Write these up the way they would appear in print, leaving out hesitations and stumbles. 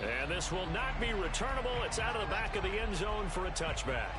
And this will not be returnable. It's out of the back of the end zone for a touchback.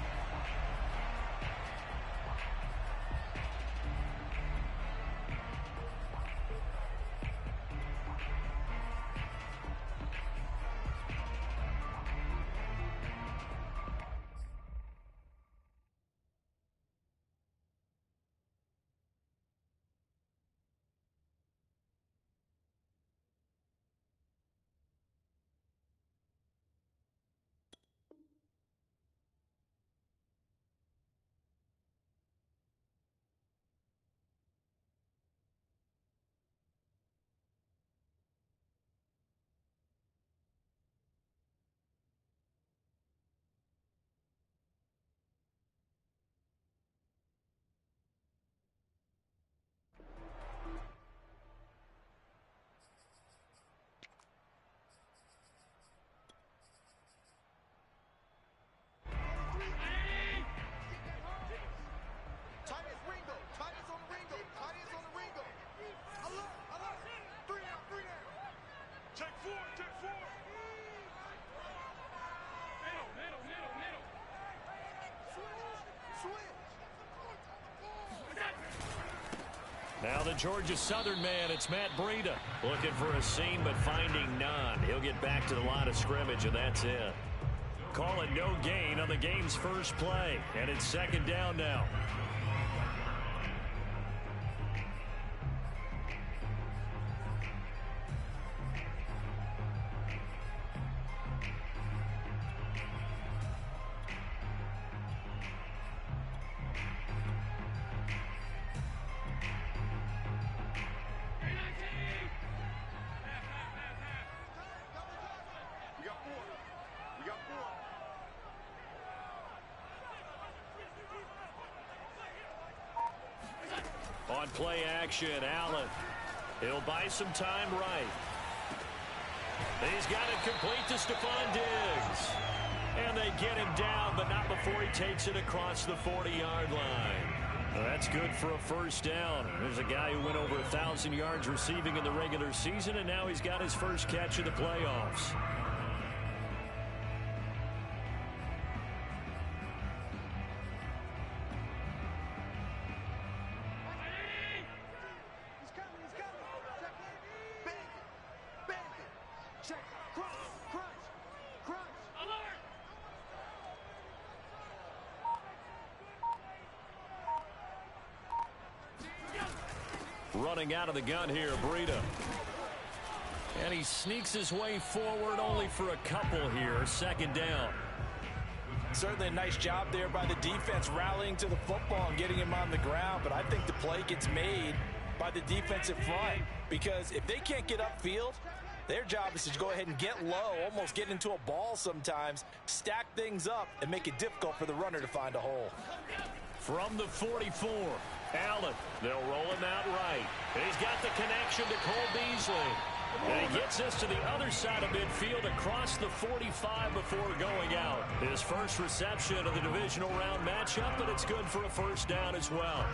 Now the Georgia Southern man, it's Matt Breida. Looking for a seam, but finding none. He'll get back to the line of scrimmage, and that's it. Call it no gain on the game's first play, and it's second down now. On play action, Allen. He'll buy some time right. He's got it complete to Stephon Diggs. And they get him down, but not before he takes it across the 40-yard line. Well, that's good for a first down. There's a guy who went over 1,000 yards receiving in the regular season, and now he's got his first catch in the playoffs. Running out of the gun here, Breida. And he sneaks his way forward only for a couple here. Second down. Certainly a nice job there by the defense rallying to the football and getting him on the ground. But I think the play gets made by the defensive front, because if they can't get upfield, their job is to go ahead and get low, almost get into a ball sometimes, stack things up, and make it difficult for the runner to find a hole. From the 44, Allen. They'll roll him out right. And he's got the connection to Cole Beasley. And he gets this to the other side of midfield across the 45 before going out. His first reception of the divisional round matchup, but it's good for a first down as well.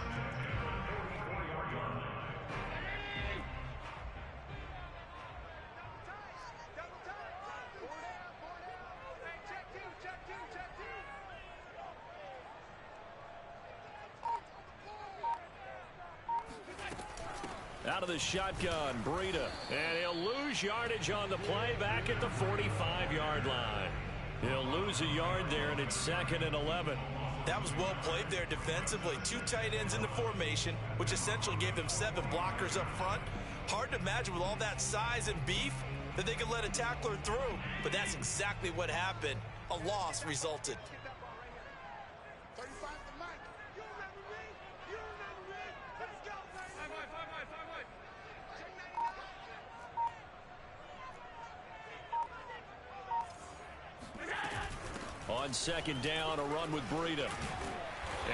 Out of the shotgun, Breida. And he'll lose yardage on the play back at the 45-yard line. He'll lose a yard there, and it's 2nd and 11. That was well played there defensively. 2 tight ends in the formation, which essentially gave them 7 blockers up front. Hard to imagine with all that size and beef that they could let a tackler through. But that's exactly what happened. A loss resulted. On second down, a run with Breida.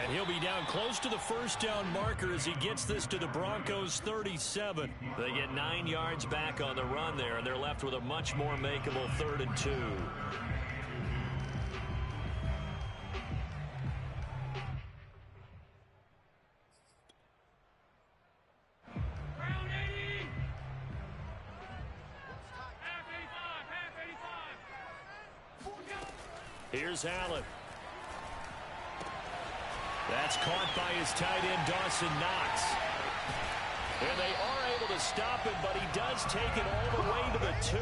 And he'll be down close to the first down marker as he gets this to the Broncos 37. They get 9 yards back on the run there, and they're left with a much more makeable 3rd and 2. Here's Allen. That's caught by his tight end, Dawson Knox. And they are able to stop him, but he does take it all the way to the 2.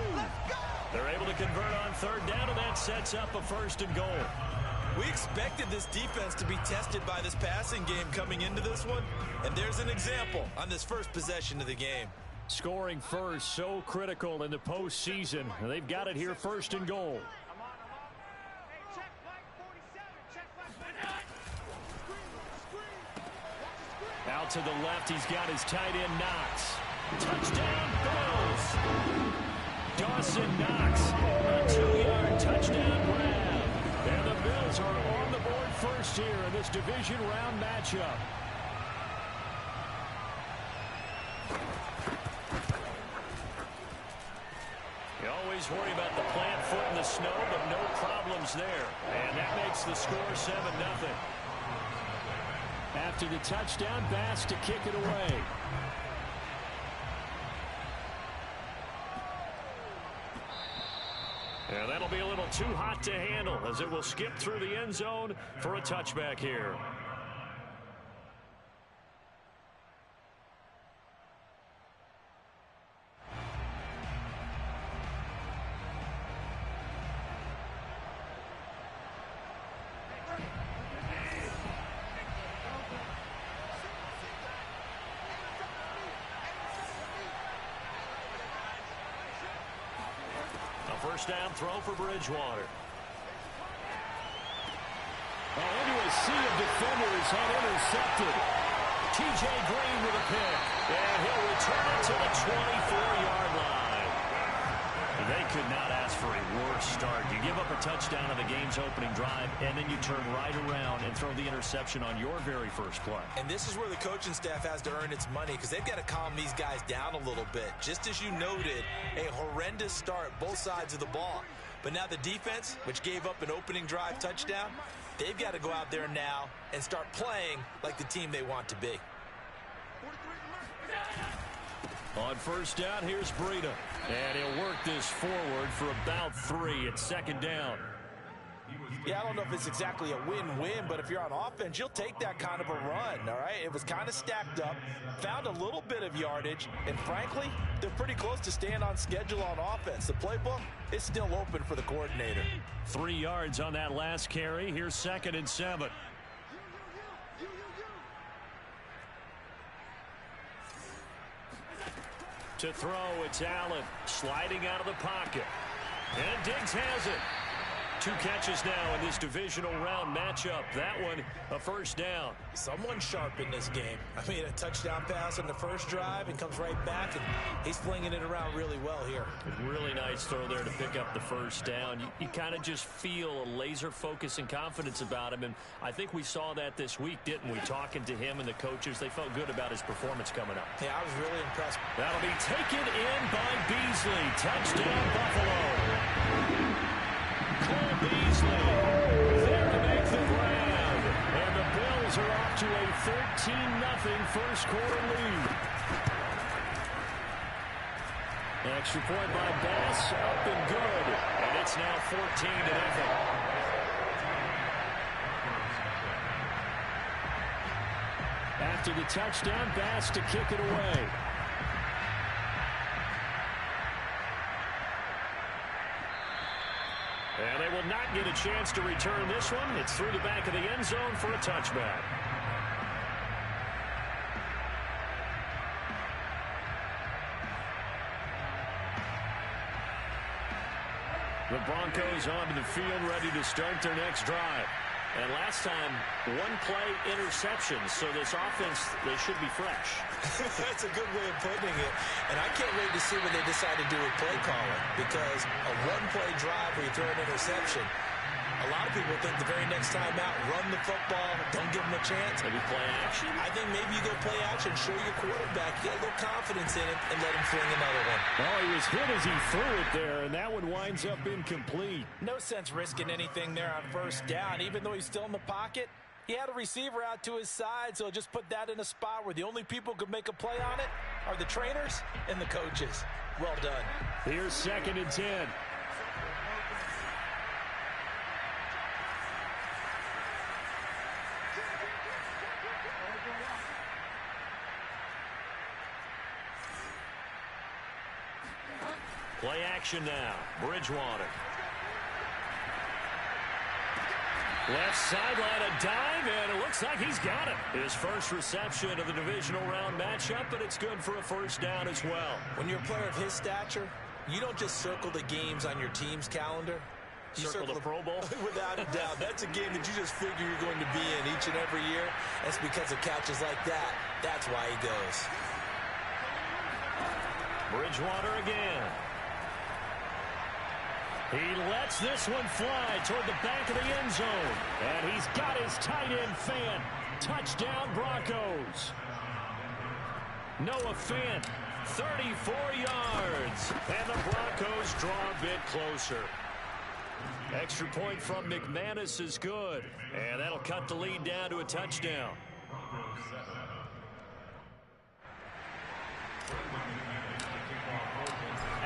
They're able to convert on third down, and that sets up a 1st and goal. We expected this defense to be tested by this passing game coming into this one, and there's an example on this first possession of the game. Scoring first, so critical in the postseason. They've got it here, 1st and goal. Out to the left, he's got his tight end, Knox. Touchdown, Bills! Dawson Knox, a 2-yard touchdown grab. And the Bills are on the board first here in this division round matchup. You always worry about the plant foot in the snow, but no problems there. And that makes the score 7-0. After the touchdown, Bass to kick it away. And that'll be a little too hot to handle as it will skip through the end zone for a touchback here. First down throw for Bridgewater. Into a sea of defenders and intercepted. T.J. Green with a pick. And he'll return it to the 24-yard line. They could not ask for a worse start. You give up a touchdown on the game's opening drive, and then you turn right around and throw the interception on your very first play. And this is where the coaching staff has to earn its money because they've got to calm these guys down a little bit. Just as you noted, a horrendous start, both sides of the ball. But now the defense, which gave up an opening drive touchdown, they've got to go out there now and start playing like the team they want to be. On first down, here's Breida. And he'll work this forward for about 3 at 2nd down. Yeah, I don't know if it's exactly a win-win, but if you're on offense, you'll take that kind of a run, all right? It was kind of stacked up, found a little bit of yardage, and frankly, they're pretty close to staying on schedule on offense. The playbook is still open for the coordinator. 3 yards on that last carry. Here's 2nd and 7. To throw, it's Allen sliding out of the pocket. And Diggs has it. 2 catches now in this divisional round matchup. That one, a first down. Someone sharp in this game. I mean, a touchdown pass on the first drive and comes right back, and he's flinging it around really well here. Really nice throw there to pick up the first down. You kind of just feel a laser focus and confidence about him, and I think we saw that this week, didn't we? Talking to him and the coaches, they felt good about his performance coming up. Yeah, I was really impressed. That'll be taken in by Beasley. Touchdown, Buffalo. Cole Beasley there to make the grab. And the Bills are off to a 13-0 first quarter lead. Extra point by Bass, up and good. And it's now 14-0. After the touchdown, Bass to kick it away. And they will not get a chance to return this one. It's through the back of the end zone for a touchback. The Broncos onto the field, ready to start their next drive. And last time, 1-play interception, so this offense, they should be fresh. That's a good way of putting it. And I can't wait to see what they decide to do with play calling, because a 1-play drive where you throw an interception, a lot of people think the very next time out, run the football, don't give them a chance. Maybe play action. I think maybe you go play action, show your quarterback, get a little confidence in it, and let him fling another one. Oh, he was hit as he threw it there, and that one winds up incomplete. No sense risking anything there on first down. Even though he's still in the pocket, he had a receiver out to his side, so just put that in a spot where the only people who could make a play on it are the trainers and the coaches. Well done. Here's 2nd and 10. Play action now. Bridgewater. Left sideline, a dive, and it looks like he's got it. His first reception of the divisional round matchup, but it's good for a first down as well. When you're a player of his stature, you don't just circle the games on your team's calendar. You circle the Pro Bowl? Without a doubt. That's a game that you just figure you're going to be in each and every year. That's because of catches like that. That's why he goes. Bridgewater again. He lets this one fly toward the back of the end zone. And he's got his tight end Fant. Touchdown Broncos. Noah Fant, 34 yards. And the Broncos draw a bit closer. Extra point from McManus is good. And that'll cut the lead down to a touchdown.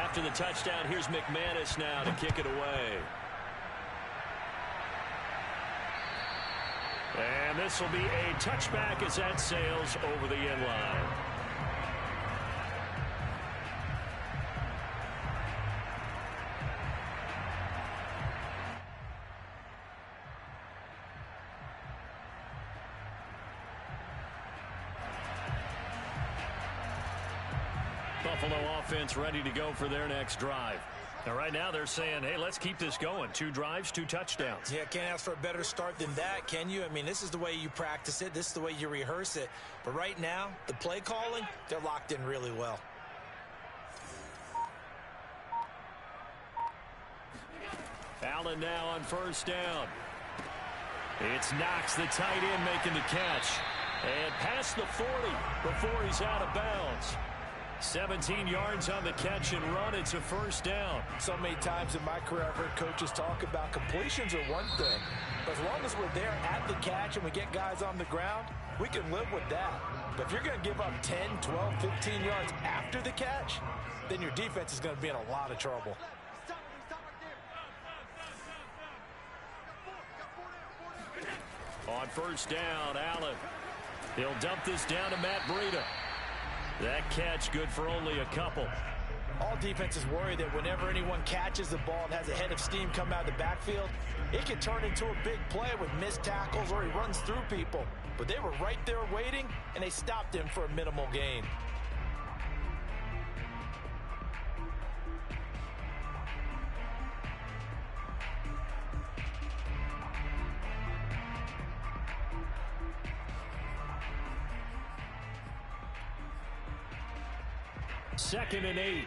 After the touchdown, here's McManus now to kick it away. And this will be a touchback as that sails over the end line. Buffalo offense ready to go for their next drive. Now, right now they're saying, hey, let's keep this going. 2 drives, 2 touchdowns. Yeah, can't ask for a better start than that, can you? I mean, this is the way you practice it. This is the way you rehearse it. But right now, the play calling, they're locked in really well. Allen now on first down. It's Knox, the tight end, making the catch. And past the 40 before he's out of bounds. 17 yards on the catch and run. It's a first down. So many times in my career I've heard coaches talk about completions are one thing. But as long as we're there at the catch and we get guys on the ground, we can live with that. But if you're going to give up 10, 12, 15 yards after the catch, then your defense is going to be in a lot of trouble. On first down, Allen. He'll dump this down to Matt Breida. That catch good for only a couple. All defenses worry that whenever anyone catches the ball and has a head of steam come out of the backfield, it can turn into a big play with missed tackles or he runs through people. But they were right there waiting, and they stopped him for a minimal gain. Second and 8.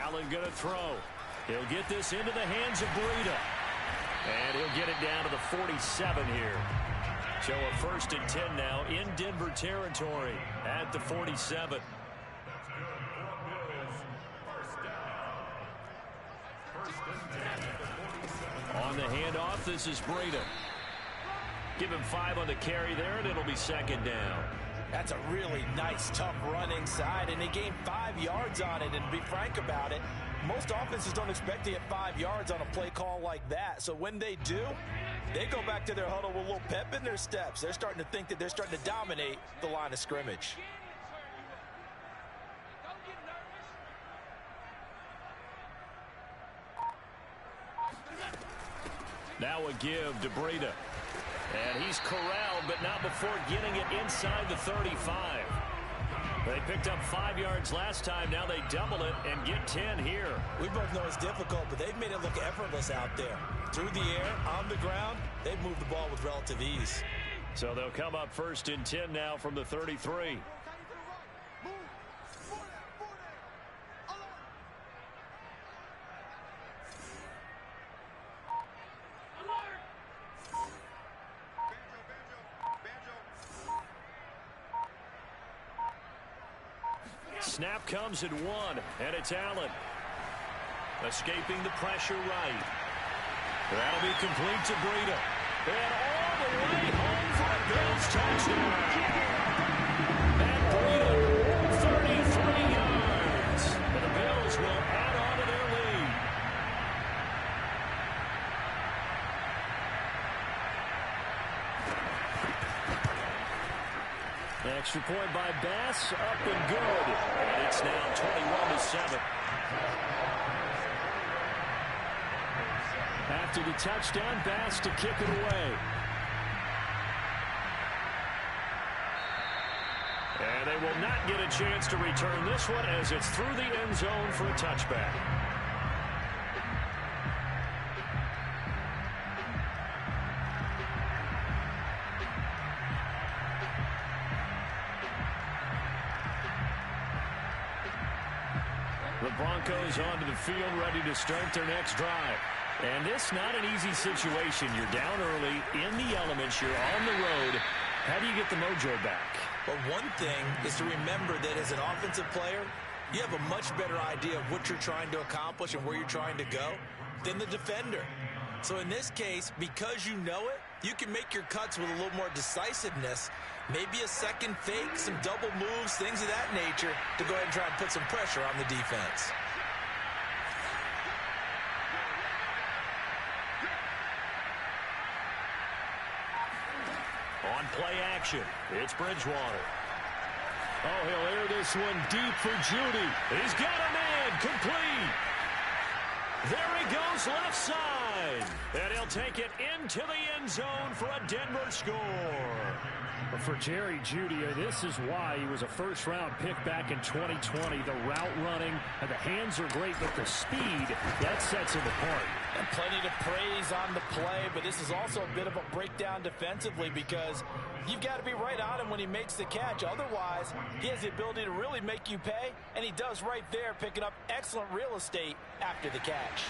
Allen going to throw. He'll get this into the hands of Breida. And he'll get it down to the 47 here. So a first and 10 now in Denver territory at the 47. On the handoff, this is Breida. Give him 5 on the carry there, and it'll be second down. That's a really nice, tough run inside, and they gained 5 yards on it. And to be frank about it, most offenses don't expect to get 5 yards on a play call like that. So when they do, they go back to their huddle with a little pep in their steps. They're starting to think that they're starting to dominate the line of scrimmage. Now a give to Breida. And he's corralled, but not before getting it inside the 35. They picked up 5 yards last time. Now they double it and get 10 here. We both know it's difficult, but they've made it look effortless out there. Through the air, on the ground, they've moved the ball with relative ease. So they'll come up first and 10 now from the 33. Snap comes at 1, and it's Allen. Escaping the pressure right. That'll be complete to Breida. And all the way home for a Bills touchdown. Matt Breida, 33 yards. And the Bills will add on to their lead. Extra point by Bass, up and good. And it's now 21-7. After the touchdown, Bass to kick it away. And they will not get a chance to return this one as it's through the end zone for a touchback. The Broncos onto the field, ready to start their next drive. And this not an easy situation. You're down early, in the elements, you're on the road. How do you get the mojo back? Well, one thing is to remember that as an offensive player, you have a much better idea of what you're trying to accomplish and where you're trying to go than the defender. So in this case, because you know it, you can make your cuts with a little more decisiveness, maybe a second fake, some double moves, things of that nature, to go ahead and try and put some pressure on the defense. On play action, it's Bridgewater. Oh, he'll air this one deep for Judy. He's got a man, complete. There he goes, left side. And he'll take it into the end zone for a Denver score. For Jerry Jeudy, this is why he was a first-round pick back in 2020. The route running, and the hands are great, but the speed, that sets him apart. And plenty to praise on the play, but this is also a bit of a breakdown defensively because you've got to be right on him when he makes the catch. Otherwise, he has the ability to really make you pay, and he does right there, picking up excellent real estate after the catch.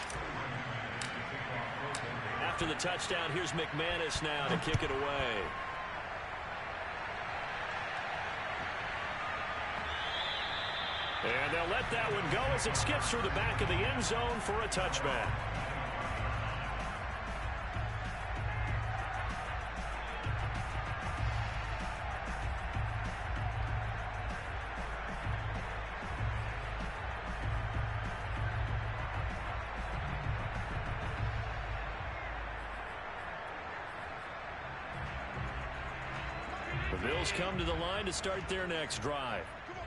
After the touchdown, here's McManus now to kick it away. And they'll let that one go as it skips through the back of the end zone for a touchback. The Bills come to the line to start their next drive.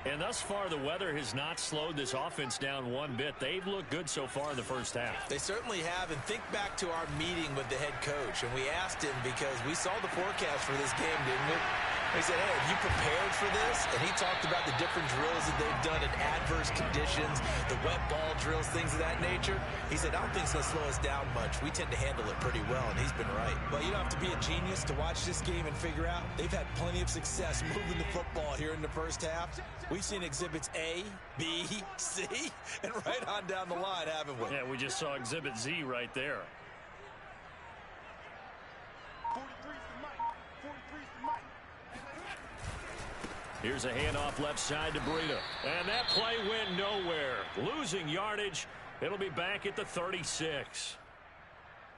And thus far, the weather has not slowed this offense down one bit. They've looked good so far in the first half. They certainly have. And think back to our meeting with the head coach. And we asked him because we saw the forecast for this game, didn't we? He said, hey, have you prepared for this? And he talked about the different drills that they've done in adverse conditions, the wet ball drills, things of that nature. He said, I don't think it's going to slow us down much. We tend to handle it pretty well, and he's been right. But you don't have to be a genius to watch this game and figure out they've had plenty of success moving the football here in the first half. We've seen exhibits A, B, C, and right on down the line, haven't we? Yeah, we just saw exhibit Z right there. Here's a handoff left side to Breida. And that play went nowhere. Losing yardage. It'll be back at the 36.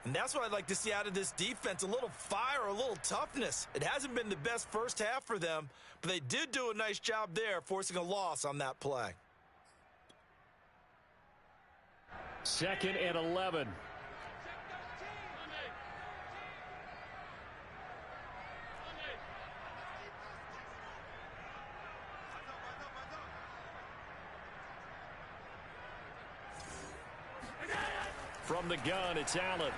And that's what I'd like to see out of this defense. A little fire, a little toughness. It hasn't been the best first half for them, but they did do a nice job there, forcing a loss on that play. 2nd and 11. From the gun, it's Allen.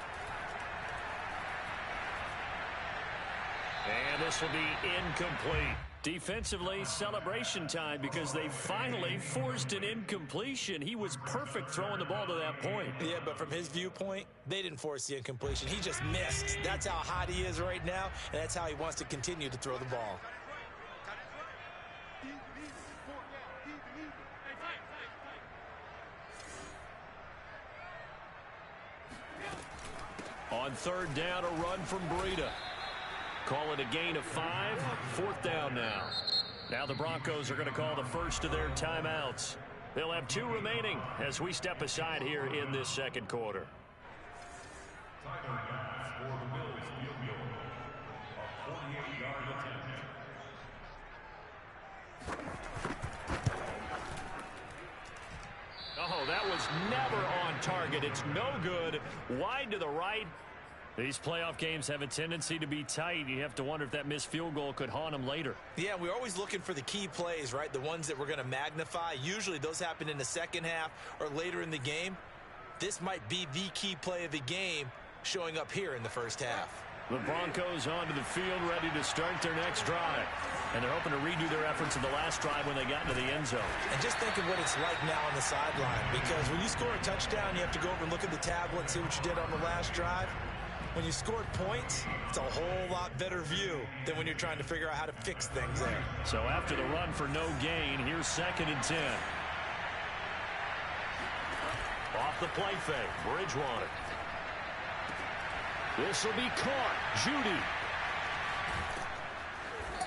And this will be incomplete. Defensively, celebration time because they finally forced an incompletion. He was perfect throwing the ball to that point. Yeah, but from his viewpoint, they didn't force the incompletion. He just missed. That's how hot he is right now, and that's how he wants to continue to throw the ball. On 3rd down, a run from Breida. Call it a gain of 5. 4th down now. Now the Broncos are going to call the first of their timeouts. They'll have 2 remaining as we step aside here in this second quarter. Oh, that was never on target. It's no good. Wide to the right. These playoff games have a tendency to be tight. You have to wonder if that missed field goal could haunt them later. Yeah, we're always looking for the key plays, right? The ones that we're going to magnify. Usually those happen in the second half or later in the game. This might be the key play of the game showing up here in the first half. The Broncos onto the field, ready to start their next drive. And they're hoping to redo their efforts of the last drive when they got into the end zone. And just think of what it's like now on the sideline. Because when you score a touchdown, you have to go over and look at the tablet and see what you did on the last drive. When you scored points, it's a whole lot better view than when you're trying to figure out how to fix things there. So after the run for no gain, here's 2nd and 10. Off the play fake, Bridgewater. This will be caught. Judy.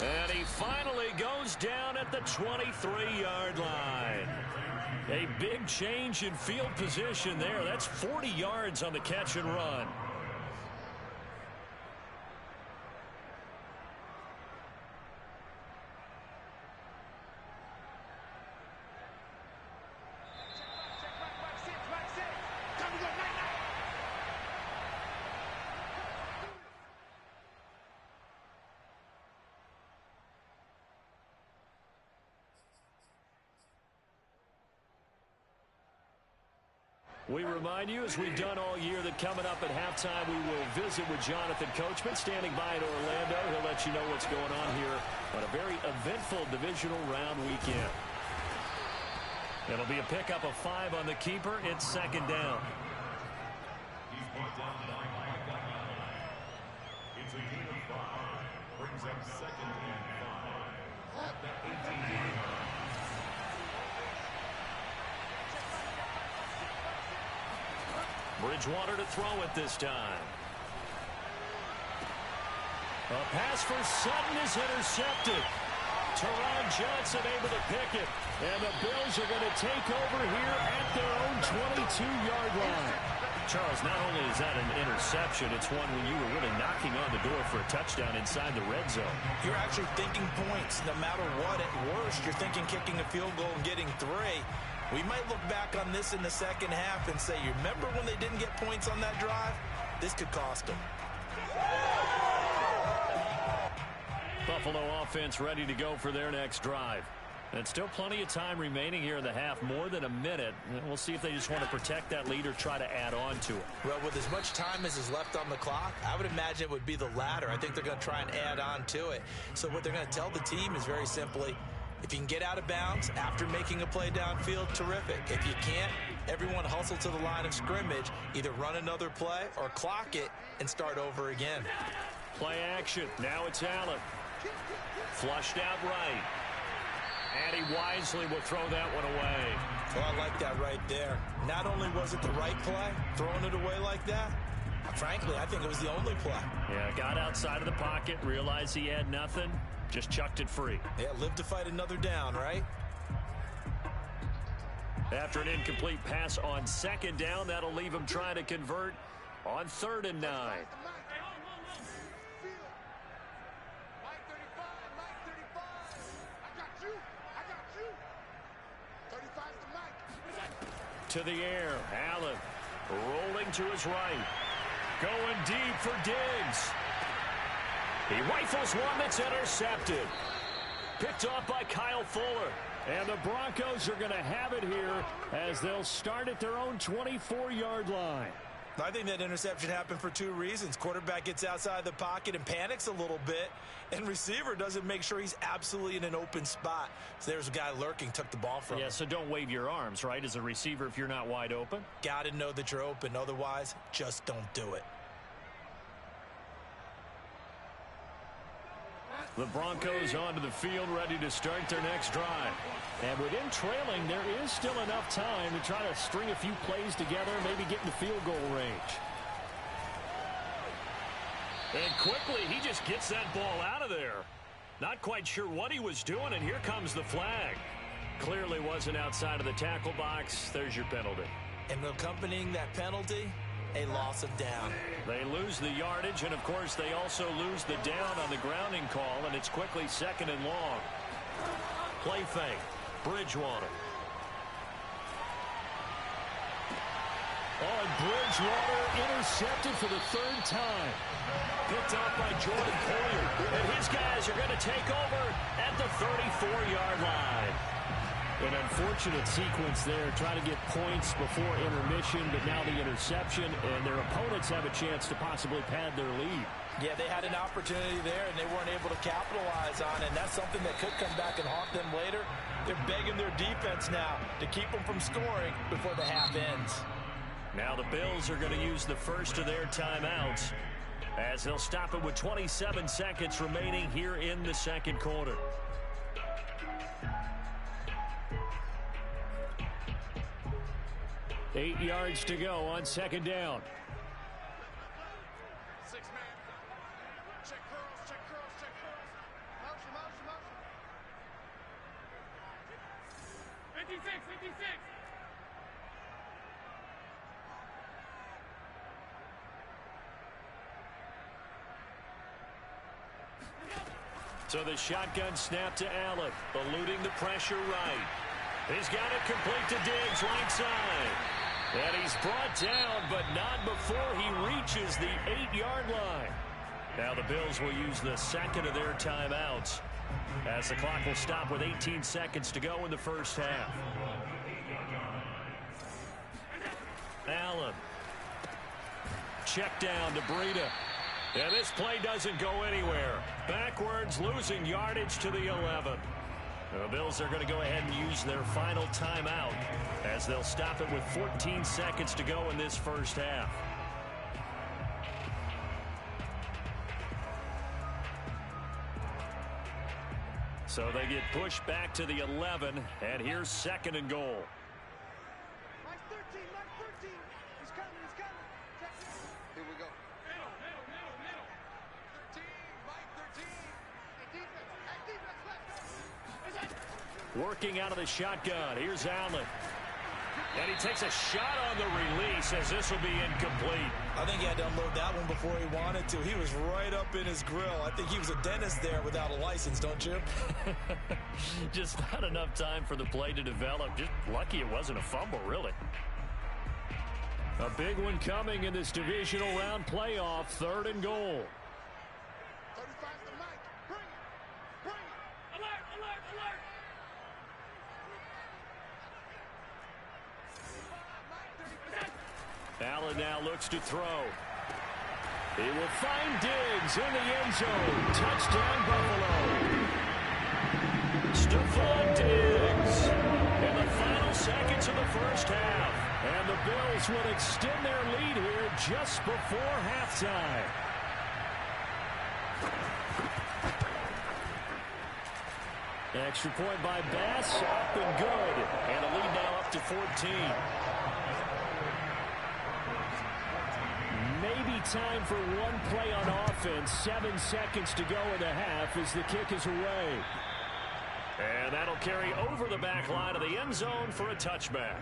And he finally goes down at the 23-yard line. A big change in field position there. That's 40 yards on the catch and run. We remind you, as we've done all year, that coming up at halftime, we will visit with Jonathan Coachman, standing by in Orlando. He'll let you know what's going on here on a very eventful divisional round weekend. It'll be a pickup of 5 on the keeper. It's 2nd down. He's brought down by it's a gain of 5. Brings up 2nd and 5. At the 18-yard line. Bridgewater to throw it this time. A pass for Sutton is intercepted. Teron Johnson able to pick it. And the Bills are going to take over here at their own 22-yard line. Charles, not only is that an interception, it's one when you were really knocking on the door for a touchdown inside the red zone. You're actually thinking points. No matter what, at worst, you're thinking kicking a field goal and getting 3. We might look back on this in the second half and say, you remember when they didn't get points on that drive? This could cost them. Buffalo offense ready to go for their next drive. And still plenty of time remaining here in the half, more than a minute. We'll see if they just want to protect that lead or try to add on to it. Well, with as much time as is left on the clock, I would imagine it would be the latter. I think they're going to try and add on to it. So what they're going to tell the team is very simply, if you can get out of bounds after making a play downfield, terrific. If you can't, everyone hustle to the line of scrimmage, either run another play or clock it and start over again. Play action. Now it's Allen. Flushed out right. And he wisely will throw that one away. Well, I like that right there. Not only was it the right play, throwing it away like that, frankly, I think it was the only play. Yeah, got outside of the pocket, realized he had nothing, just chucked it free. Yeah, live to fight another down, right? After an incomplete pass on 2nd down, that'll leave him trying to convert on 3rd and 9. To the air, Allen rolling to his right. Going deep for Diggs. He rifles one that's intercepted. Picked off by Kyle Fuller. And the Broncos are going to have it here as they'll start at their own 24-yard line. I think that interception happened for 2 reasons. Quarterback gets outside the pocket and panics a little bit, and receiver doesn't make sure he's absolutely in an open spot. So there's a guy lurking, took the ball from him. Yeah, so don't wave your arms, right, as a receiver if you're not wide open. Got to know that you're open. Otherwise, just don't do it. The Broncos onto the field, ready to start their next drive. And within trailing, there is still enough time to try to string a few plays together, maybe get in the field goal range. And quickly, he just gets that ball out of there. Not quite sure what he was doing, and here comes the flag. Clearly wasn't outside of the tackle box. There's your penalty. And accompanying that penalty, a loss of down. They lose the yardage, and of course they also lose the down on the grounding call, and it's quickly 2nd and long. Play fake. Bridgewater. Oh, and Bridgewater intercepted for the third time. Picked off by Jordan Poyer. And his guys are going to take over at the 34-yard line. An unfortunate sequence there, trying to get points before intermission, but now the interception, and their opponents have a chance to possibly pad their lead. Yeah, they had an opportunity there, and they weren't able to capitalize on it, and that's something that could come back and haunt them later. They're begging their defense now to keep them from scoring before the half ends. Now the Bills are going to use the first of their timeouts as they'll stop it with 27 seconds remaining here in the second quarter. Eight yards to go on second down. Six-man. Check curls, check curls, check curls. Motion, motion, motion. 56, 56. So the shotgun snap to Allen, eluding the pressure right. He's got it complete to Diggs, right side. And he's brought down, but not before he reaches the 8-yard line. Now the Bills will use the second of their timeouts as the clock will stop with 18 seconds to go in the first half. Allen. Check down to Breida. And this play doesn't go anywhere. Backwards, losing yardage to the 11. The Bills are going to go ahead and use their final timeout as they'll stop it with 14 seconds to go in this first half. So they get pushed back to the 11, and here's second and goal. Mike 13, Mike 13. He's coming, he's coming. Check this. Here we go. Middle, middle, middle, middle. 13, Mike 13. Hey, defense, let's go. Working out of the shotgun. Here's Allen. And he takes a shot on the release as this will be incomplete. I think he had to unload that one before he wanted to. He was right up in his grill. I think he was a dentist there without a license, don't you? Just not enough time for the play to develop. Just lucky it wasn't a fumble, really. A big one coming in this divisional round playoff, third and goal. 35's the Mike. Bring it. Bring it. Alert, alert, alert. Allen now looks to throw. He will find Diggs in the end zone. Touchdown, Buffalo. Stephon Diggs in the final seconds of the first half. And the Bills will extend their lead here just before halftime. Extra point by Bass, up and good. And a lead now up to 14. Maybe time for one play on offense. 7 seconds to go in the half as the kick is away. And that'll carry over the back line of the end zone for a touchback.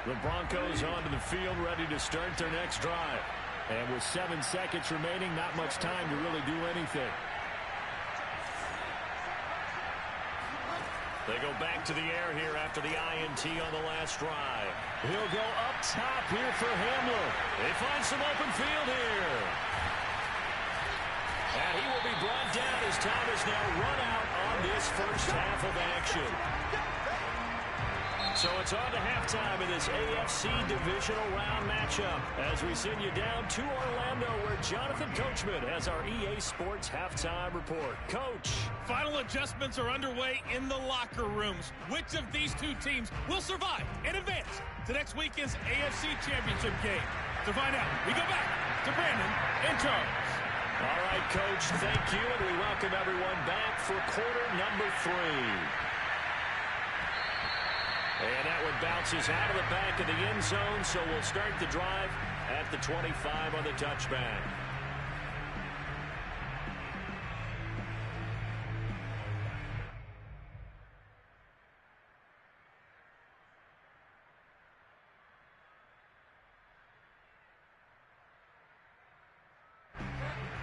The Broncos onto the field, ready to start their next drive. And with 7 seconds remaining, not much time to really do anything. They go back to the air here after the INT on the last drive. He'll go up top here for Hamler. They find some open field here. And he will be brought down as time is now run out on this first half of action. So it's on to halftime in this AFC Divisional Round matchup as we send you down to Orlando where Jonathan Coachman has our EA Sports Halftime Report. Coach. Final adjustments are underway in the locker rooms. Which of these two teams will survive and advance to next weekend's AFC Championship game? To find out, we go back to Brandon and Charles. All right, Coach, thank you, and we welcome everyone back for quarter number 3. And that one bounces out of the back of the end zone, so we'll start the drive at the 25 on the touchback.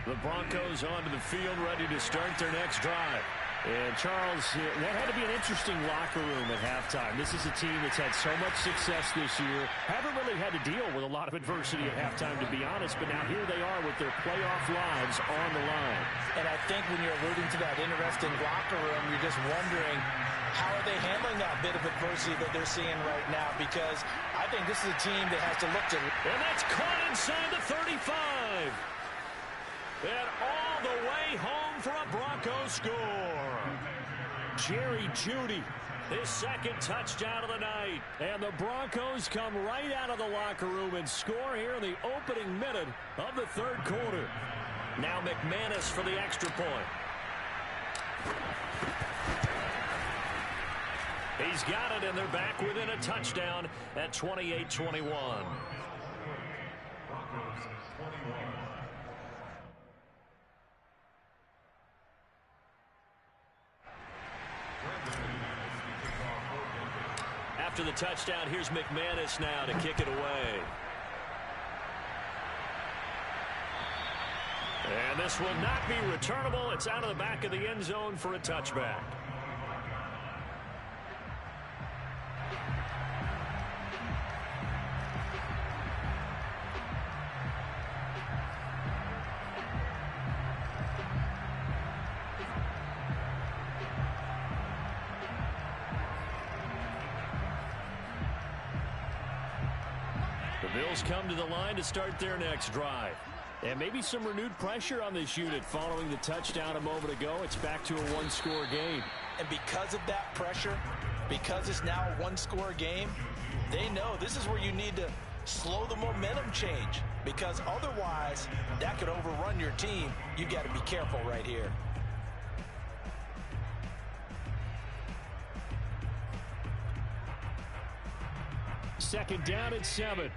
The Broncos onto the field, ready to start their next drive. And, Charles, that had to be an interesting locker room at halftime. This is a team that's had so much success this year. Haven't really had to deal with a lot of adversity at halftime, to be honest. But now here they are with their playoff lives on the line. And I think when you're alluding to that interesting locker room, you're just wondering, how are they handling that bit of adversity that they're seeing right now? Because I think this is a team that has to look to... And that's caught inside the 35. And all the way home for a Broncos score. Jerry Jeudy, his second touchdown of the night. And the Broncos come right out of the locker room and score here in the opening minute of the third quarter. Now McManus for the extra point. He's got it, and they're back within a touchdown at 28-21. Broncos 21. After the touchdown, here's McManus now to kick it away. And this will not be returnable. It's out of the back of the end zone for a touchback. The Bills come to the line to start their next drive. And maybe some renewed pressure on this unit following the touchdown a moment ago. It's back to a one-score game. And because of that pressure, because it's now a one-score game, they know this is where you need to slow the momentum change. Because otherwise, that could overrun your team. You've got to be careful right here. Second down at 7.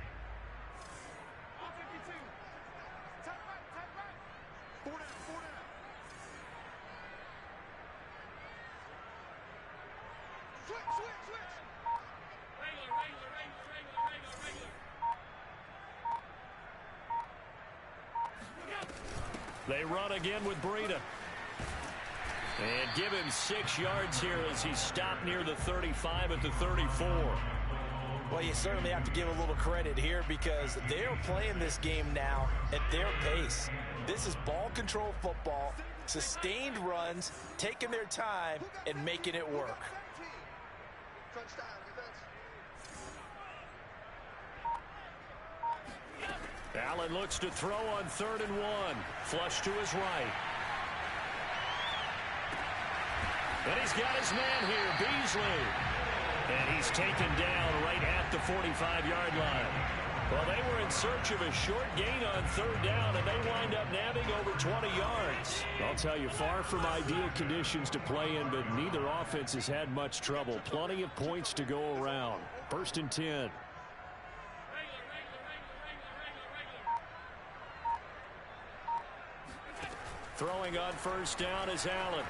They run again with Breida. And give him 6 yards here as he stopped near the 35 at the 34. Well, you certainly have to give a little credit here because they're playing this game now at their pace. This is ball control football, sustained runs, taking their time and making it work. Allen looks to throw on 3rd and 1. Flush to his right. And he's got his man here, Beasley. And he's taken down right at the 45-yard line. Well, they were in search of a short gain on 3rd down, and they wind up nabbing over 20 yards. I'll tell you, far from ideal conditions to play in, but neither offense has had much trouble. Plenty of points to go around. 1st and 10. Throwing on 1st down is Allen.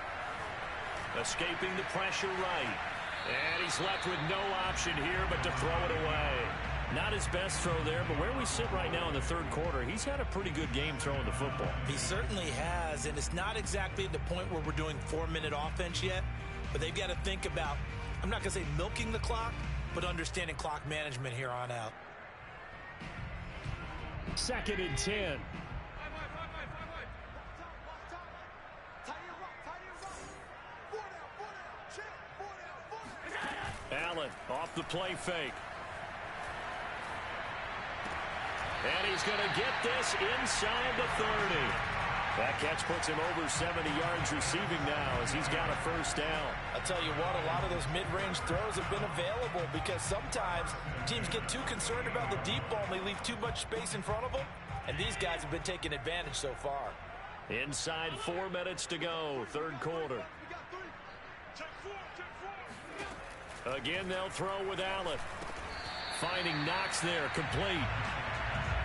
Escaping the pressure right. And he's left with no option here but to throw it away. Not his best throw there, but where we sit right now in the 3rd quarter, he's had a pretty good game throwing the football. He certainly has, and it's not exactly at the point where we're doing 4-minute offense yet, but they've got to think about, I'm not going to say milking the clock, but understanding clock management here on out. 2nd and 10. Allen off the play fake. And he's going to get this inside the 30. That catch puts him over 70 yards receiving now as he's got a 1st down. I'll tell you what, a lot of those mid-range throws have been available because sometimes teams get too concerned about the deep ball and they leave too much space in front of them. And these guys have been taking advantage so far. Inside 4 minutes to go, 3rd quarter. Again, they'll throw with Allen. Finding Knox there, complete.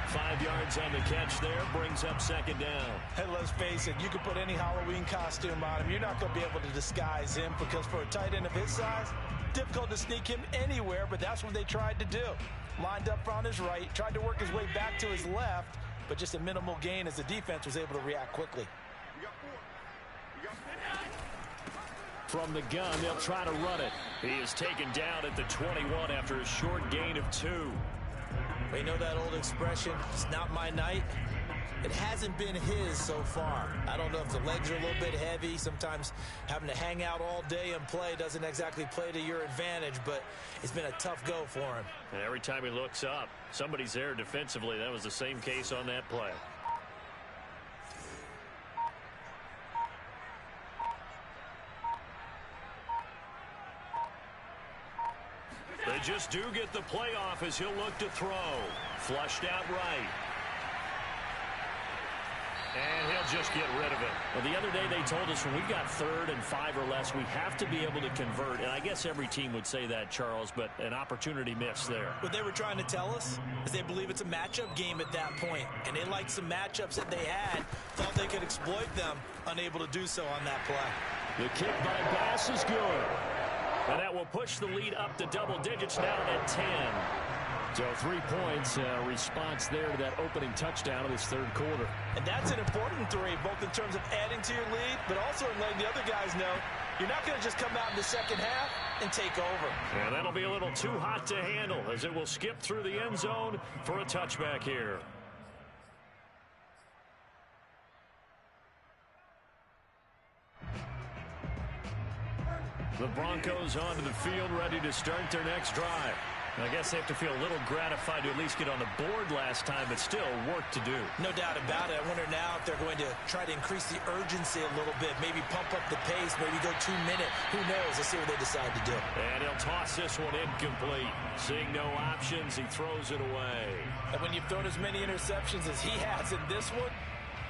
5 yards on the catch there, brings up 2nd down. Hey, let's face it, you can put any Halloween costume on him. You're not going to be able to disguise him because for a tight end of his size, difficult to sneak him anywhere, but that's what they tried to do. Lined up on his right, tried to work his way back to his left, but just a minimal gain as the defense was able to react quickly. From the gun, they'll try to run it. He is taken down at the 21 after a short gain of 2. You know that old expression, it's not my night? It hasn't been his so far. I don't know if the legs are a little bit heavy. Sometimes having to hang out all day and play doesn't exactly play to your advantage, but it's been a tough go for him. And every time he looks up, somebody's there defensively. That was the same case on that play. They just do get the playoff as he'll look to throw. Flushed out right. And he'll just get rid of it. Well, the other day they told us when we got 3rd and 5 or less, we have to be able to convert. And I guess every team would say that, Charles, but an opportunity missed there. What they were trying to tell us is they believe it's a matchup game at that point. And they liked some matchups that they had, thought they could exploit them, unable to do so on that play. The kick by Bass is good. And that will push the lead up to double digits now at 10. So 3 points, response there to that opening touchdown of this 3rd quarter. And that's an important 3, both in terms of adding to your lead, but also in letting the other guys know you're not going to just come out in the second half and take over. And that'll be a little too hot to handle as it will skip through the end zone for a touchback here. The Broncos onto the field, ready to start their next drive. I guess they have to feel a little gratified to at least get on the board last time, but still work to do. No doubt about it. I wonder now if they're going to try to increase the urgency a little bit, maybe pump up the pace, maybe go 2 minute. Who knows? Let's see what they decide to do. And he'll toss this one incomplete. Seeing no options, he throws it away. And when you've thrown as many interceptions as he has in this one,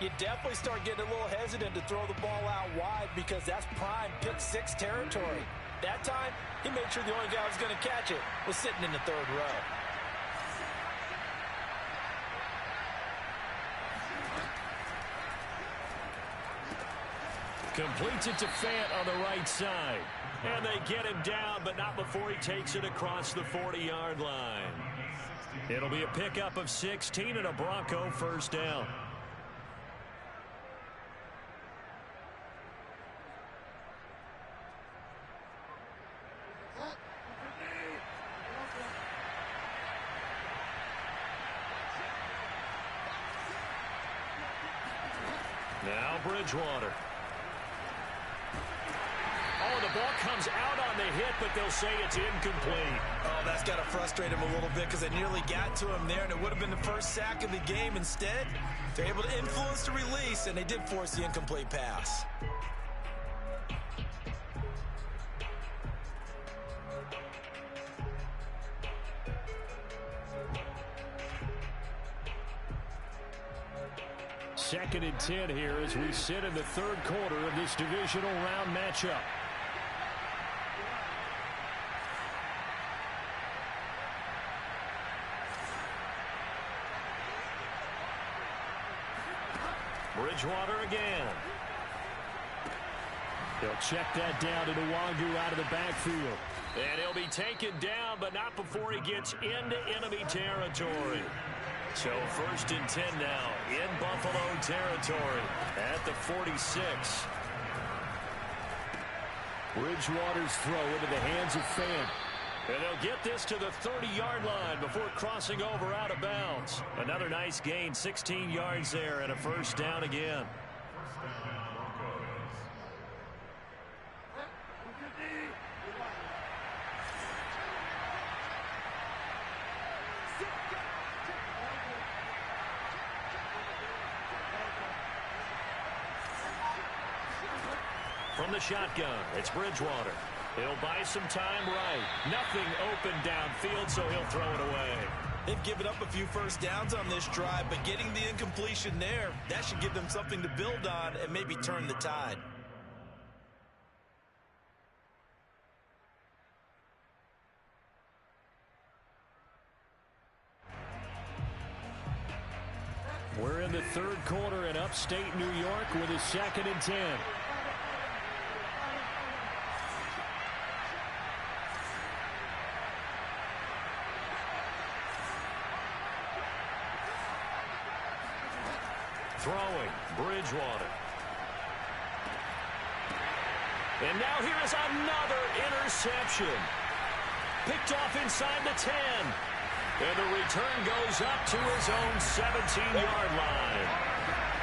you definitely start getting a little hesitant to throw the ball out wide because that's prime pick 6 territory. That time, he made sure the only guy who was going to catch it was sitting in the 3rd row. Completes it to Fant on the right side. And they get him down, but not before he takes it across the 40-yard line. It'll be a pickup of 16 and a Bronco first down. Now Bridgewater. Oh, the ball comes out on the hit, but they'll say it's incomplete. Oh, that's got to frustrate him a little bit because they nearly got to him there, and it would have been the first sack of the game. Instead, they're able to influence the release, and they did force the incomplete pass. Second and 10 here as we sit in the 3rd quarter of this divisional round matchup. Bridgewater again. They'll check that down to Nwangu out of the backfield. And he'll be taken down, but not before he gets into enemy territory. So 1st and 10 now in Buffalo territory at the 46. Bridgewater's throw into the hands of Fant. And they'll get this to the 30-yard line before crossing over out of bounds. Another nice gain, 16 yards there, and a first down again. From the shotgun, it's Bridgewater. He'll buy some time right. Nothing open downfield, so he'll throw it away. They've given up a few first downs on this drive, but getting the incompletion there, that should give them something to build on and maybe turn the tide. We're in the 3rd quarter in upstate New York with a 2nd and 10. Throwing, Bridgewater. And now here is another interception. Picked off inside the 10. And the return goes up to his own 17-yard line.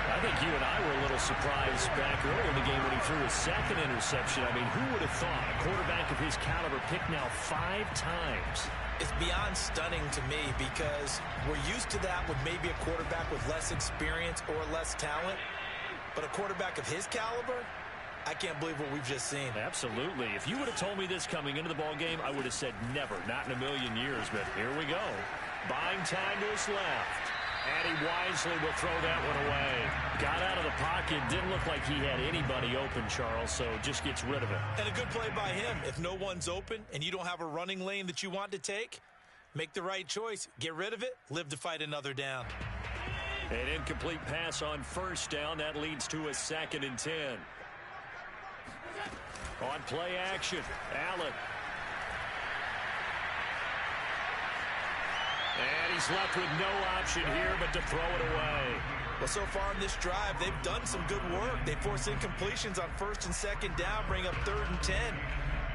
I think you and I were a little surprised back earlier in the game when he threw his second interception. I mean, who would have thought a quarterback of his caliber picked now 5 times? It's beyond stunning to me because we're used to that with maybe a quarterback with less experience or less talent. But a quarterback of his caliber, I can't believe what we've just seen. Absolutely. If you would have told me this coming into the ball game, I would have said never, not in a million years. But here we go. Buying time to his left. And he wisely will throw that one away. Got out of the pocket. Didn't look like he had anybody open, Charles, so just gets rid of it. And a good play by him. If no one's open and you don't have a running lane that you want to take, make the right choice. Get rid of it. Live to fight another down. An incomplete pass on first down. That leads to a 2nd and 10. On play action, Allen. And he's left with no option here but to throw it away. Well, so far in this drive, they've done some good work. They force incompletions on 1st and 2nd down, bring up 3rd and 10.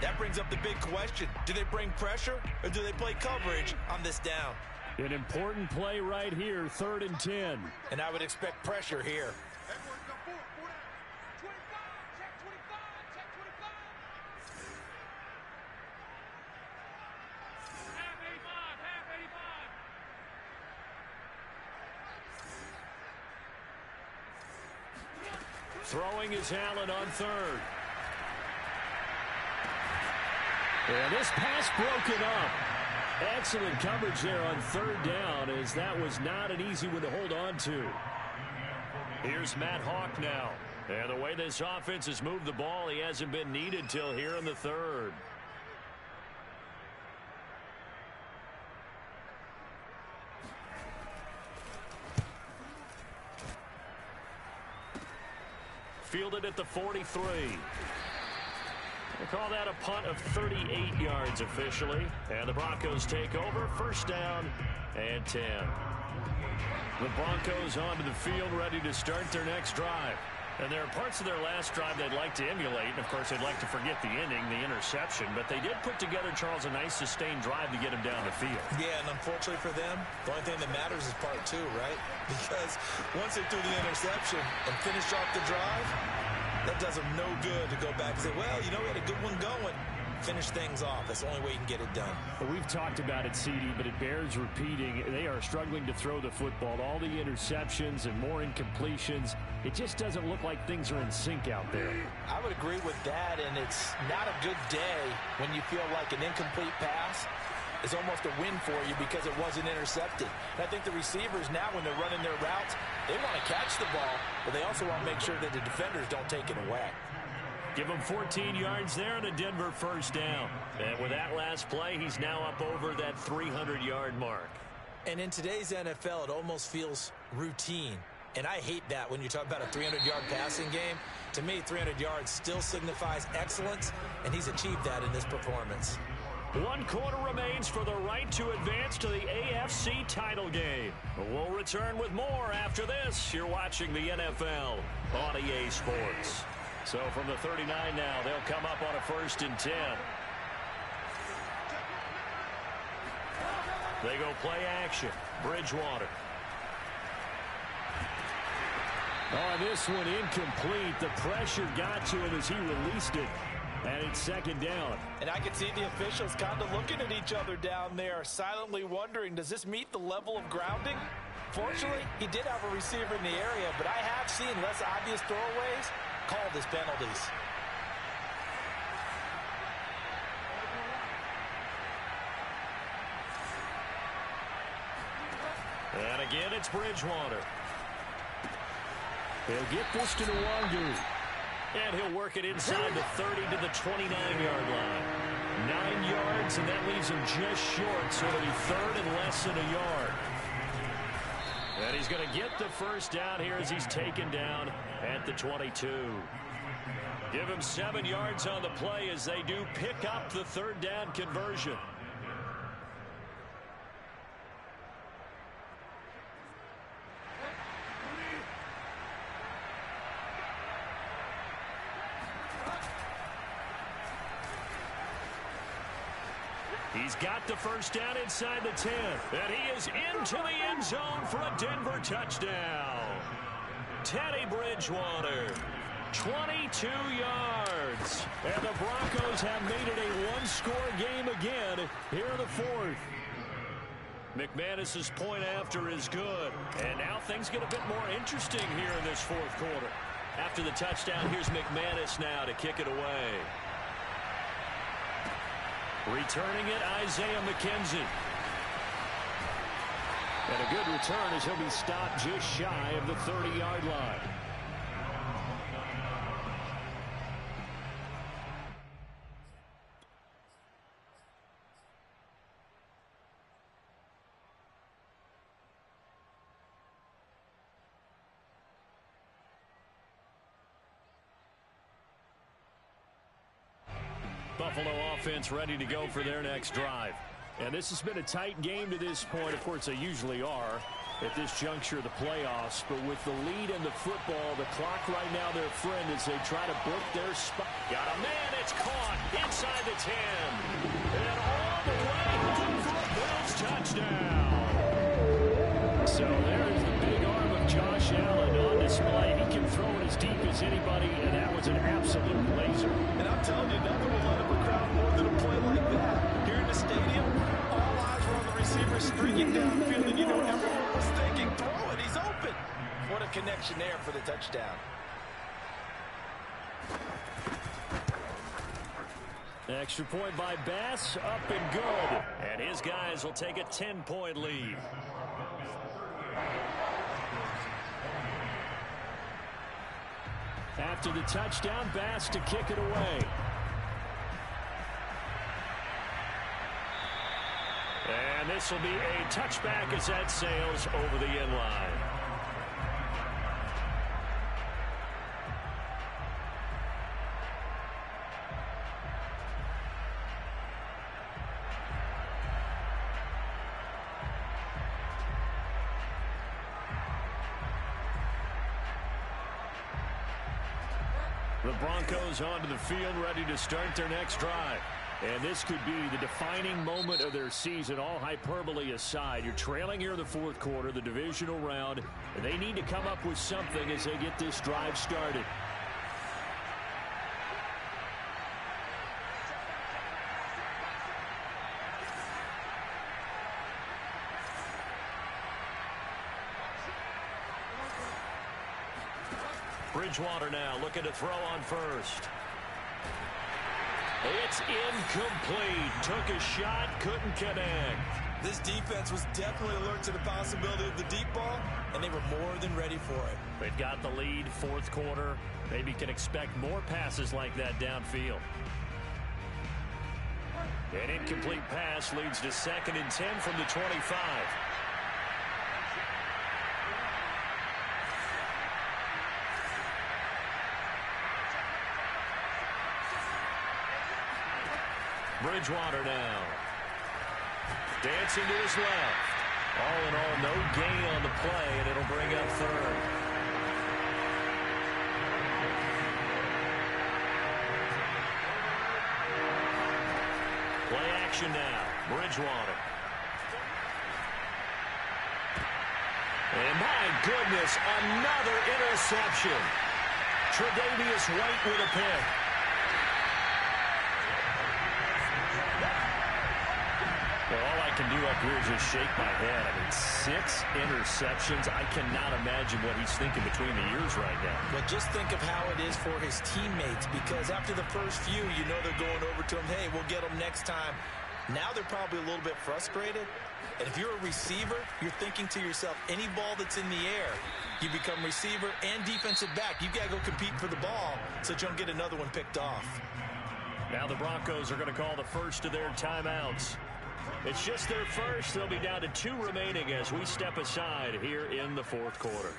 That brings up the big question. Do they bring pressure or do they play coverage on this down? An important play right here, 3rd and 10. And I would expect pressure here. Throwing is Allen on 3rd. And this pass broken up. Excellent coverage there on 3rd down, as that was not an easy one to hold on to. Here's Matt Hawk now. And the way this offense has moved the ball, he hasn't been needed till here in the 3rd. Fielded at the 43. We'll call that a punt of 38 yards officially. And the Broncos take over. 1st down and 10. The Broncos onto the field, ready to start their next drive. And there are parts of their last drive they'd like to emulate. And, of course, they'd like to forget the inning, the interception. But they did put together, Charles, a nice sustained drive to get him down the field. Yeah, and unfortunately for them, the only thing that matters is part 2, right? Because once they threw the interception and finished off the drive, that does them no good to go back and say, well, you know, we had a good one going. Finish things off. That's the only way you can get it done. Well, we've talked about it, CD, but it bears repeating. They are struggling to throw the football. All the interceptions and more incompletions. It just doesn't look like things are in sync out there. I would agree with that, and it's not a good day when you feel like an incomplete pass is almost a win for you because it wasn't intercepted. And I think the receivers now, when they're running their routes, they want to catch the ball, but they also want to make sure that the defenders don't take it away. Give him 14 yards there and a Denver 1st down. And with that last play, he's now up over that 300-yard mark. And in today's NFL, it almost feels routine. And I hate that when you talk about a 300-yard passing game. To me, 300 yards still signifies excellence, and he's achieved that in this performance. 1 quarter remains for the right to advance to the AFC title game. We'll return with more after this. You're watching the NFL on EA Sports. So from the 39 now, they'll come up on a 1st and 10. They go play action. Bridgewater. Oh, this one incomplete. The pressure got to him as he released it. And it's 2nd down. And I can see the officials kind of looking at each other down there, silently wondering, does this meet the level of grounding? Fortunately, he did have a receiver in the area, but I have seen less obvious throwaways called as penalties. And again, it's Bridgewater. He'll get this to Nwangu. And he'll work it inside the 30 to the 29-yard line. 9 yards, and that leaves him just short, so it'll be 3rd and less than a yard. And he's going to get the 1st down here as he's taken down at the 22. Give him 7 yards on the play as they do pick up the 3rd down conversion. He's got the first down inside the 10. And he is into the end zone for a Denver touchdown. Teddy Bridgewater, 22 yards. And the Broncos have made it a one-score game again here in the fourth. McManus's point after is good. And now things get a bit more interesting here in this fourth quarter. After the touchdown, here's McManus now to kick it away. Returning it, Isaiah McKenzie. And a good return as he'll be stopped just shy of the 30-yard line. Buffalo offense ready to go for their next drive. And this has been a tight game to this point. Of course, they usually are at this juncture of the playoffs. But with the lead in the football, the clock right now their friend as they try to book their spot. Got a man, it's caught inside the 10. And all the way for a Bills touchdown. So there's the big arm of Josh Allen on display. He can throw it as deep as anybody, and that was an absolute laser. And I'm telling you, nothing will let up a crowd more than a play like that. Here in the stadium, all eyes were on the receiver streaking downfield, and you know everyone was thinking, throw it, he's open. What a connection there for the touchdown. Extra point by Bass, up and good. And his guys will take a 10-point lead. After the touchdown, Bass to kick it away. And this will be a touchback as that sails over the end line. The Broncos onto the field ready to start their next drive. And this could be the defining moment of their season, all hyperbole aside. You're trailing here in the fourth quarter, the divisional round, and they need to come up with something as they get this drive started. Bridgewater now looking to throw on first. It's incomplete. Took a shot, couldn't connect. This defense was definitely alert to the possibility of the deep ball, and they were more than ready for it. They've got the lead, fourth quarter. Maybe can expect more passes like that downfield. An incomplete pass leads to 2nd and 10 from the 25. Bridgewater now. Dancing to his left. All in all, no gain on the play, and it'll bring up 3rd. Play action now. Bridgewater. And my goodness, another interception. Tre'Davious White with a pick. Well, all I can do up here is just shake my head. I mean, 6 interceptions. I cannot imagine what he's thinking between the ears right now. But just think of how it is for his teammates, because after the first few, you know they're going over to him, hey, we'll get them next time. Now they're probably a little bit frustrated. And if you're a receiver, you're thinking to yourself, any ball that's in the air, you become receiver and defensive back. You've got to go compete for the ball so that you don't get another one picked off. Now the Broncos are going to call the first of their timeouts. It's just their first. They'll be down to 2 remaining as we step aside here in the fourth quarter.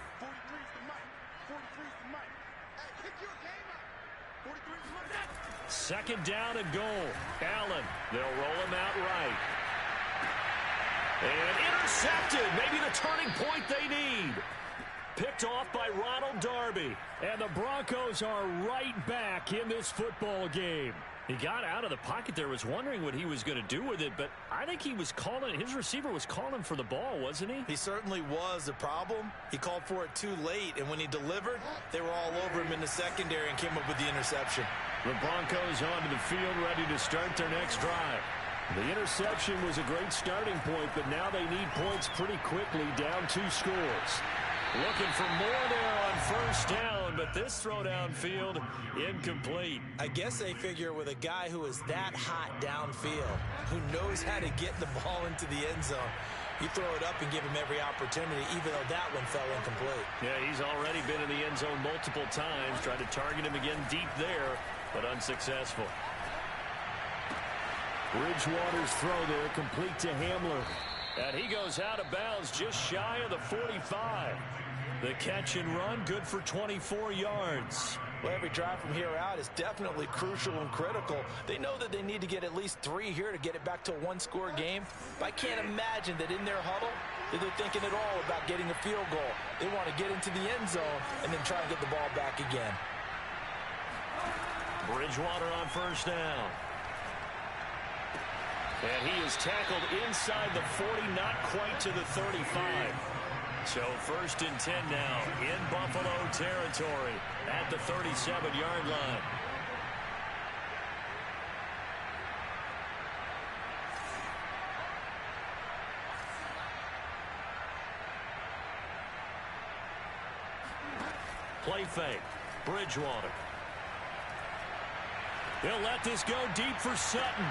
2nd down and goal. Allen, they'll roll him out right. And intercepted. Maybe the turning point they need. Picked off by Ronald Darby. And the Broncos are right back in this football game. He got out of the pocket there, was wondering what he was going to do with it, but I think he was calling, his receiver was calling for the ball, wasn't he? He certainly was. The problem, he called for it too late, and when he delivered, they were all over him in the secondary and came up with the interception. The Broncos onto the field, ready to start their next drive. The interception was a great starting point, but now they need points pretty quickly, down 2 scores. Looking for more there on first down, but this throw downfield, incomplete. I guess they figure with a guy who is that hot downfield, who knows how to get the ball into the end zone, you throw it up and give him every opportunity, even though that one fell incomplete. Yeah, he's already been in the end zone multiple times, tried to target him again deep there, but unsuccessful. Bridgewater's throw there, complete to Hamler. And he goes out of bounds just shy of the 45. The catch and run, good for 24 yards. Well, every drive from here out is definitely crucial and critical. They know that they need to get at least 3 here to get it back to a 1-score game. But I can't imagine that in their huddle that they're thinking at all about getting a field goal. They want to get into the end zone and then try and get the ball back again. Bridgewater on first down. And he is tackled inside the 40, not quite to the 35. So first and 10 now in Buffalo territory at the 37-yard line. Play fake. Bridgewater. They'll let this go deep for Sutton.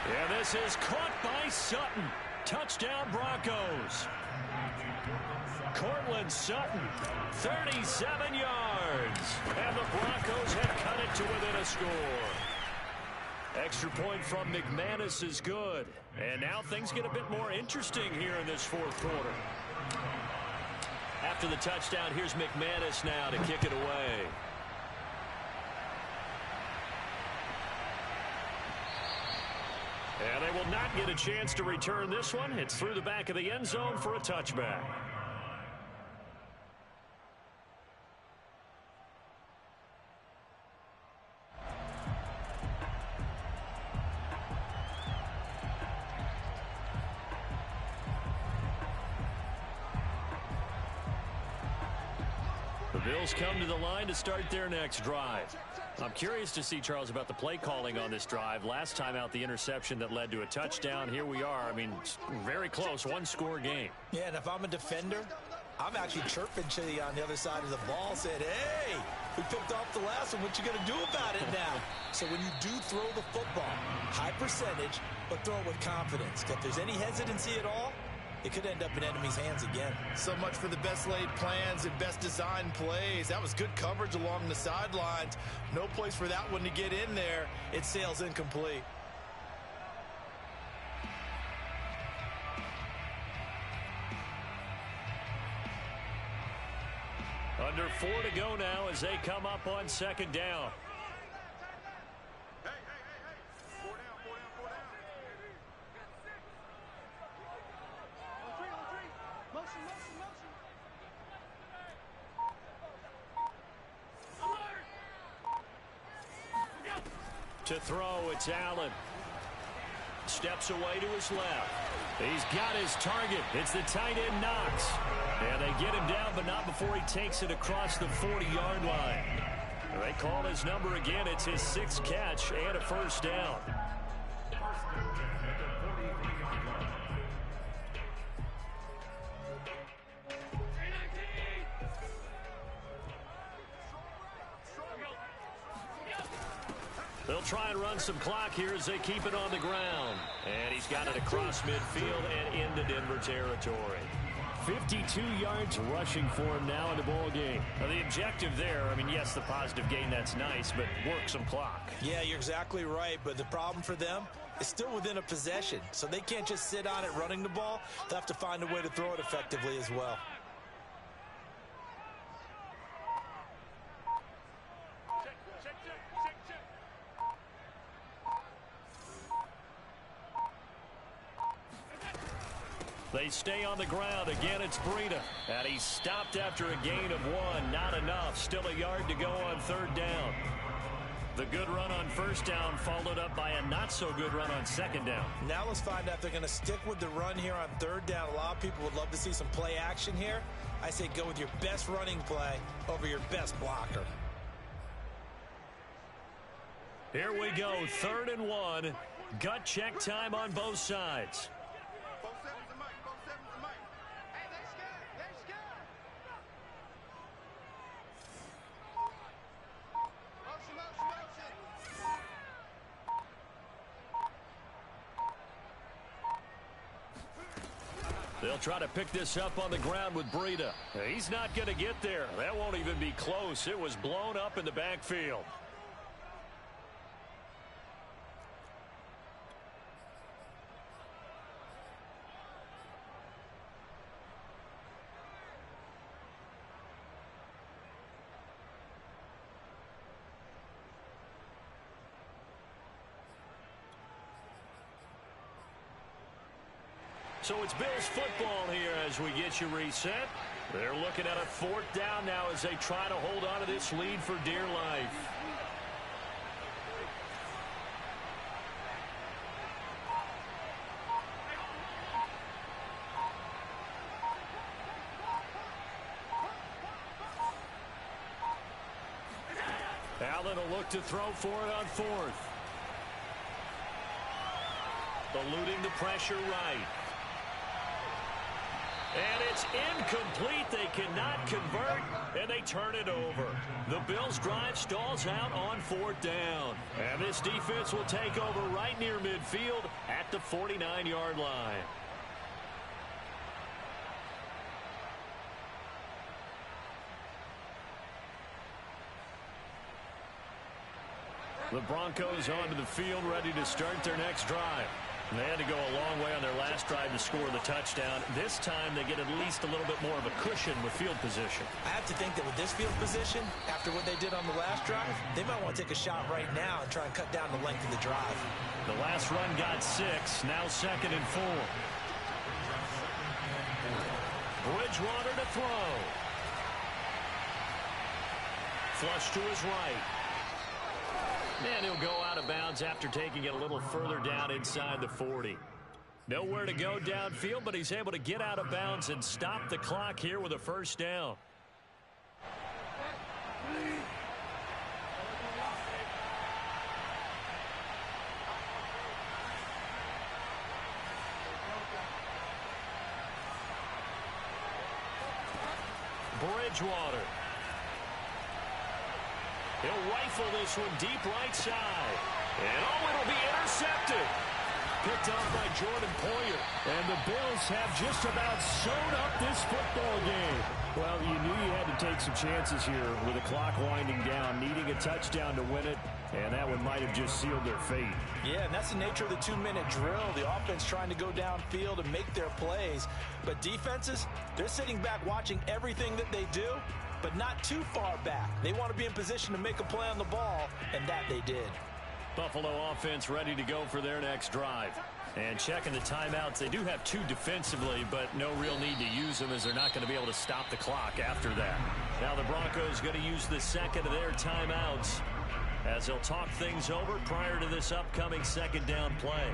And this is caught by Sutton. Touchdown Broncos. Cortland Sutton, 37 yards. And the Broncos have cut it to within a score. Extra point from McManus is good. And now things get a bit more interesting here in this fourth quarter. After the touchdown, here's McManus now to kick it away. And they will not get a chance to return this one. It's through the back of the end zone for a touchback. The Bills come to the line to start their next drive. I'm curious to see, Charles, about the play calling on this drive. Last time out, the interception that led to a touchdown. Here we are. I mean, very close, 1-score game. Yeah, and if I'm a defender, I'm actually chirping to you on the other side of the ball, saying, hey, we picked off the last one. What you going to do about it now? So when you do throw the football, high percentage, but throw it with confidence. If there's any hesitancy at all, it could end up in enemy's hands again. So much for the best laid plans and best designed plays. That was good coverage along the sidelines. No place for that one to get in there. It sails incomplete. Under 4 to go now as they come up on second down. To throw, it's Allen. Steps away to his left. He's got his target. It's the tight end Knox. And they get him down, but not before he takes it across the 40-yard line. They call his number again. It's his 6th catch and a first down. They'll try and run some clock here as they keep it on the ground. And he's got it across midfield and into Denver territory. 52 yards rushing for him now in the ball game. Now the objective there, I mean, yes, the positive gain, that's nice, but work some clock. Yeah, you're exactly right, but the problem for them is still within a possession. So they can't just sit on it running the ball. They'll have to find a way to throw it effectively as well. They stay on the ground. Again, it's Breida. And he's stopped after a gain of 1. Not enough. Still a yard to go on third down. The good run on first down followed up by a not-so-good run on second down. Now let's find out if they're going to stick with the run here on third down. A lot of people would love to see some play action here. I say go with your best running play over your best blocker. Here we go, 3rd and 1. Gut check time on both sides. They'll try to pick this up on the ground with Breida. He's not going to get there. That won't even be close. It was blown up in the backfield. So it's Bills football here as we get you reset. They're looking at a 4th down now as they try to hold on to this lead for dear life. Allen will look to throw for it on 4th. Eluding the pressure right. And it's incomplete. They cannot convert, and they turn it over. The Bills' drive stalls out on 4th down. And this defense will take over right near midfield at the 49-yard line. The Broncos onto the field, ready to start their next drive. And they had to go a long way on their last drive to score the touchdown. This time they get at least a little bit more of a cushion with field position. I have to think that with this field position, after what they did on the last drive, they might want to take a shot right now and try and cut down the length of the drive. The last run got 6, now 2nd and 4. Bridgewater to throw. Flush to his right. And he'll go out of bounds after taking it a little further down inside the 40. Nowhere to go downfield, but he's able to get out of bounds and stop the clock here with a 1st down. Bridgewater. He'll rifle this one deep right side. And it'll be intercepted. Picked off by Jordan Poyer. And the Bills have just about sewn up this football game. Well, you knew you had to take some chances here with the clock winding down, needing a touchdown to win it, and that one might have just sealed their fate. Yeah, and that's the nature of the 2-minute drill. The offense trying to go downfield and make their plays. But defenses, they're sitting back watching everything that they do, but not too far back. They want to be in position to make a play on the ball, and that they did. Buffalo offense ready to go for their next drive. And checking the timeouts, they do have 2 defensively, but no real need to use them as they're not going to be able to stop the clock after that. Now the Broncos going to use the second of their timeouts as they'll talk things over prior to this upcoming 2nd down play.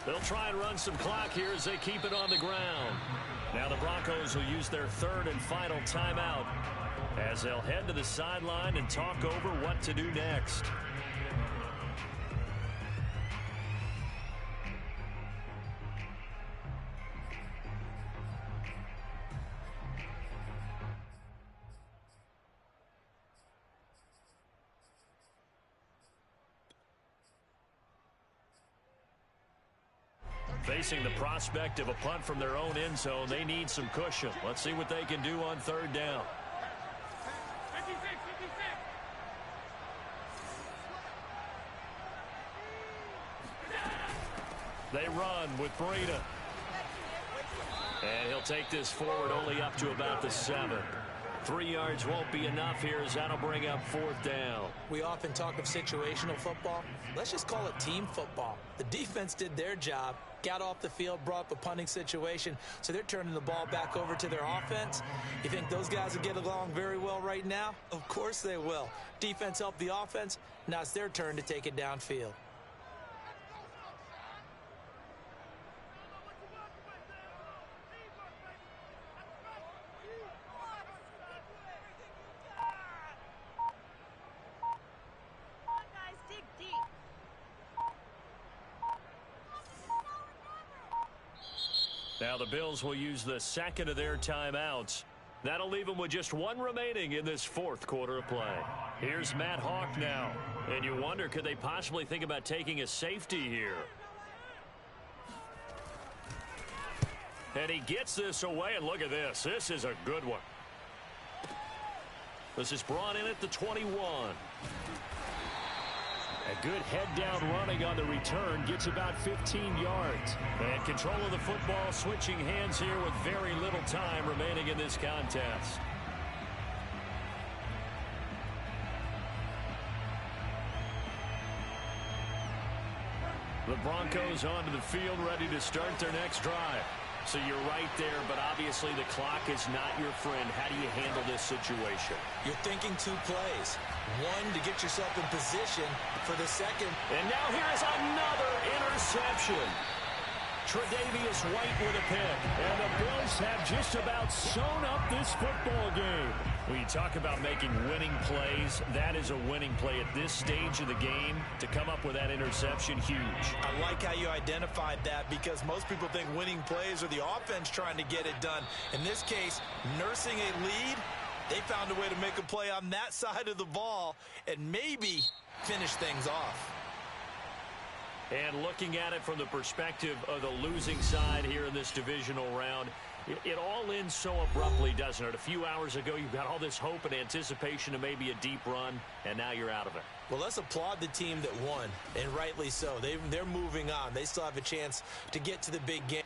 They'll try and run some clock here as they keep it on the ground. Now the Broncos will use their 3rd and final timeout as they'll head to the sideline and talk over what to do next. Facing the prospect of a punt from their own end zone, they need some cushion. Let's see what they can do on 3rd down. They run with Breida. And he'll take this forward only up to about the 7. 3 yards won't be enough here as that'll bring up 4th down. We often talk of situational football. Let's just call it team football. The defense did their job, got off the field, brought up a punting situation, so they're turning the ball back over to their offense. You think those guys will get along very well right now? Of course they will. Defense helped the offense. Now it's their turn to take it downfield. Now the Bills will use the second of their timeouts. That'll leave them with just 1 remaining in this 4th quarter of play. Here's Matt Hawk now. And you wonder, could they possibly think about taking a safety here? And he gets this away, and look at this. This is a good one. This is brought in at the 21. A good head-down running on the return, gets about 15 yards. And control of the football, switching hands here with very little time remaining in this contest. The Broncos onto the field, ready to start their next drive. So you're right there, but obviously the clock is not your friend. How do you handle this situation? You're thinking 2 plays. 1 to get yourself in position for the second. And now here is another interception. Tre'Davious White with a pick. And the Bills have just about sewn up this football game. When you talk about making winning plays, that is a winning play at this stage of the game. To come up with that interception, huge. I like how you identified that, because most people think winning plays are the offense trying to get it done. In this case, nursing a lead, they found a way to make a play on that side of the ball and maybe finish things off. And looking at it from the perspective of the losing side here in this divisional round, it all ends so abruptly, doesn't it? A few hours ago, you've got all this hope and anticipation of maybe a deep run, and now you're out of it. Well, let's applaud the team that won, and rightly so. They're moving on. They still have a chance to get to the big game.